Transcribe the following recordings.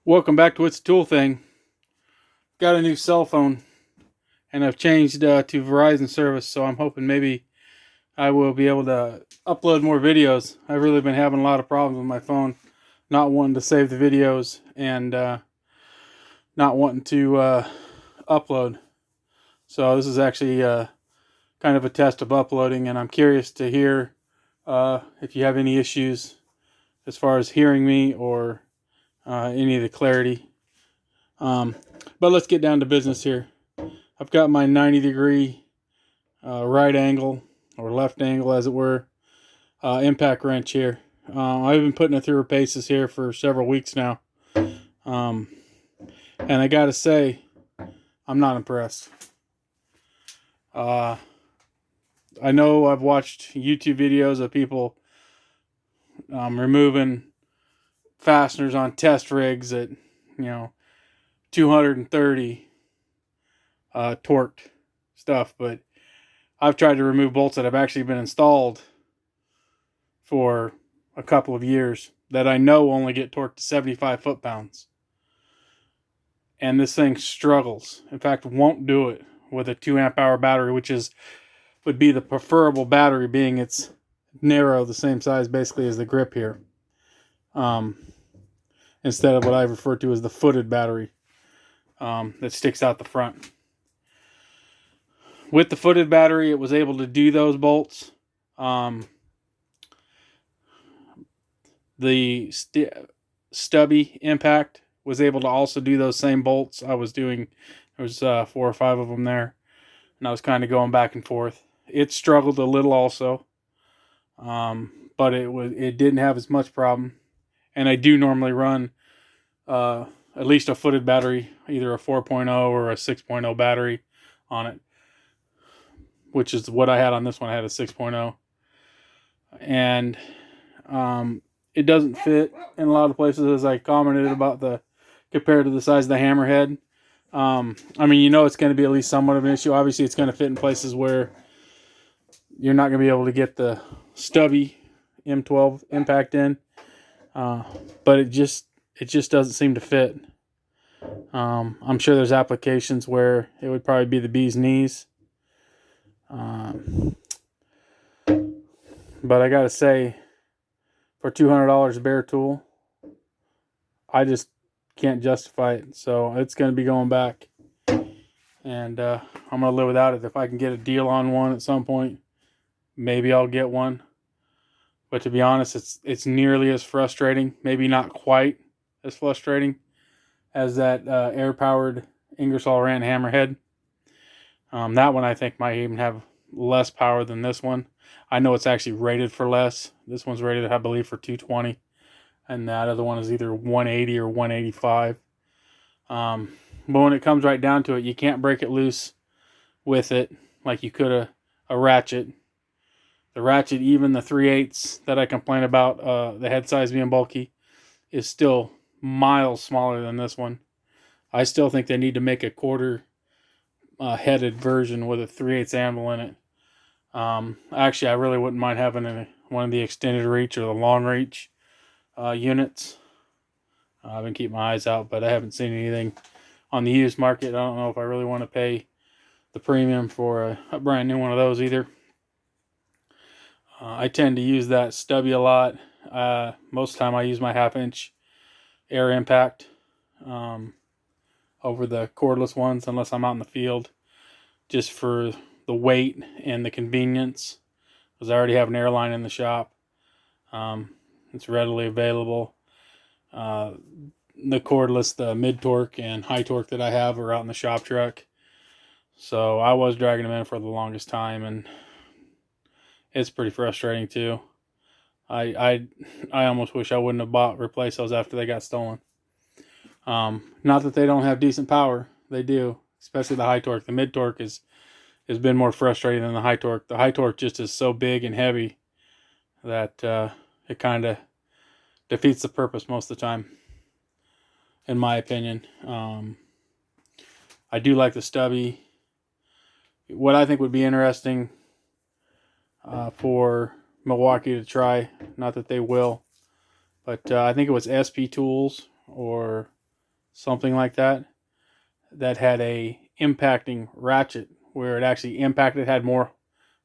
Welcome back to It's a Tool Thing. Got a new cell phone and I've changed to Verizon service, so I'm hoping maybe I will be able to upload more videos. I've really been having a lot of problems with my phone, not wanting to save the videos and not wanting to upload. So this is actually kind of a test of uploading, and I'm curious to hear if you have any issues as far as hearing me or any of the clarity. But let's get down to business here. I've got my 90-degree right angle, or left angle as it were, impact wrench here. I've been putting it through her paces here for several weeks now. And I gotta say, I'm not impressed. I know I've watched YouTube videos of people removing fasteners on test rigs at, 230 torqued stuff, but I've tried to remove bolts that have actually been installed for a couple of years that I know only get torqued to 75 foot-pounds. And this thing struggles. In fact, won't do it with a 2 amp hour battery, which would be the preferable battery, being it's narrow, the same size basically as the grip here. Instead of what I refer to as the footed battery that sticks out the front. With the footed battery, it was able to do those bolts. The stubby impact was able to also do those same bolts. I was doing, there was 4 or 5 of them there, and I was kind of going back and forth. It struggled a little also, but it didn't have as much problem. And I do normally run at least a footed battery, either a 4.0 or a 6.0 battery on it, which is what I had on this one. I had a 6.0. And it doesn't fit in a lot of places, as I commented about compared to the size of the hammerhead. I mean, it's going to be at least somewhat of an issue. Obviously, it's going to fit in places where you're not going to be able to get the stubby M12 impact in. But it just doesn't seem to fit. I'm sure there's applications where it would probably be the bee's knees. But I gotta say, for $200 bare tool, I just can't justify it. So it's going to be going back, and I'm going to live without it. If I can get a deal on one at some point, maybe I'll get one. But to be honest, it's nearly as frustrating, maybe not quite as frustrating as that air-powered Ingersoll Rand hammerhead. That one I think might even have less power than this one. I know it's actually rated for less. This one's rated, I believe, for 220. And that other one is either 180 or 185. But when it comes right down to it, you can't break it loose with it like you could a ratchet. The ratchet, even the 3/8 that I complain about, the head size being bulky, is still miles smaller than this one. I still think they need to make a quarter headed version with a 3/8 anvil in it. Actually, I really wouldn't mind having one of the extended reach or the long reach units. I've been keeping my eyes out, but I haven't seen anything on the used market. I don't know if I really want to pay the premium for a brand new one of those either. I tend to use that stubby a lot. Most of the time I use my 1/2 inch air impact over the cordless ones, unless I'm out in the field, just for the weight and the convenience, because I already have an airline in the shop. It's readily available. The cordless, the mid torque and high torque that I have are out in the shop truck. So I was dragging them in for the longest time, and it's pretty frustrating too. I almost wish I wouldn't have replaced those after they got stolen. Not that they don't have decent power. They do, especially the high torque. The mid torque has been more frustrating than the high torque. The high torque just is so big and heavy that it kind of defeats the purpose most of the time, in my opinion. I do like the stubby. What I think would be interesting for Milwaukee to try, not that they will, but I think it was SP Tools or something like that, that had a impacting ratchet where it actually impacted, had more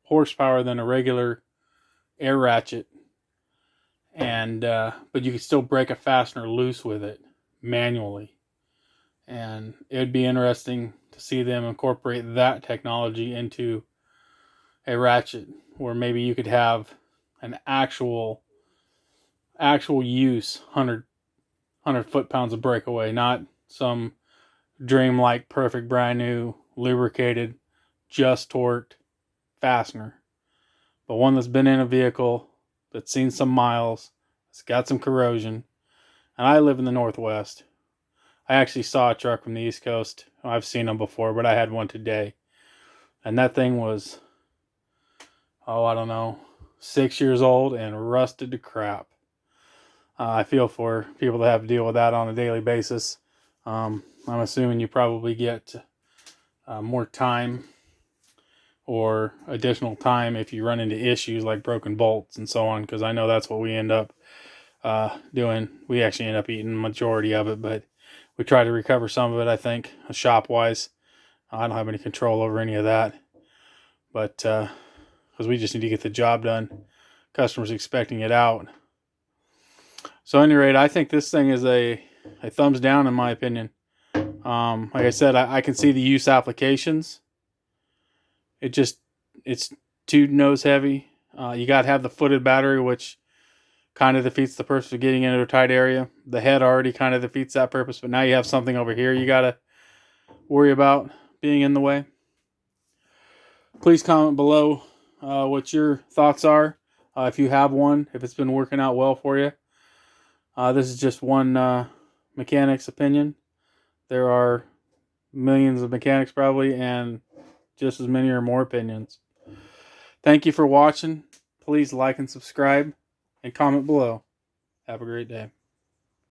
horsepower than a regular air ratchet, and but you could still break a fastener loose with it manually. And it would be interesting to see them incorporate that technology into a ratchet where maybe you could have an actual use 100 foot-pounds of breakaway, not some dream-like perfect brand new lubricated just torqued fastener, but one that's been in a vehicle, that's seen some miles, it's got some corrosion. And I live in the Northwest. I actually saw a truck from the East Coast. I've seen them before, but I had one today, and that thing was, I don't know, 6 years old and rusted to crap. I feel for people that have to deal with that on a daily basis. I'm assuming you probably get more time or additional time if you run into issues like broken bolts and so on, because I know that's what we end up doing. We actually end up eating the majority of it, but we try to recover some of it, I think, shop-wise. I don't have any control over any of that, but because we just need to get the job done. Customers expecting it out. So at any rate, I think this thing is a thumbs down in my opinion. Like I said, I can see the use applications. It's too nose heavy. You got to have the footed battery, which kind of defeats the purpose of getting into a tight area. The head already kind of defeats that purpose, but now you have something over here you got to worry about being in the way. Please comment below what your thoughts are. If you have one, if it's been working out well for you. This is just one mechanic's opinion. There are millions of mechanics probably, and just as many or more opinions. Thank you for watching. Please like and subscribe and comment below. Have a great day.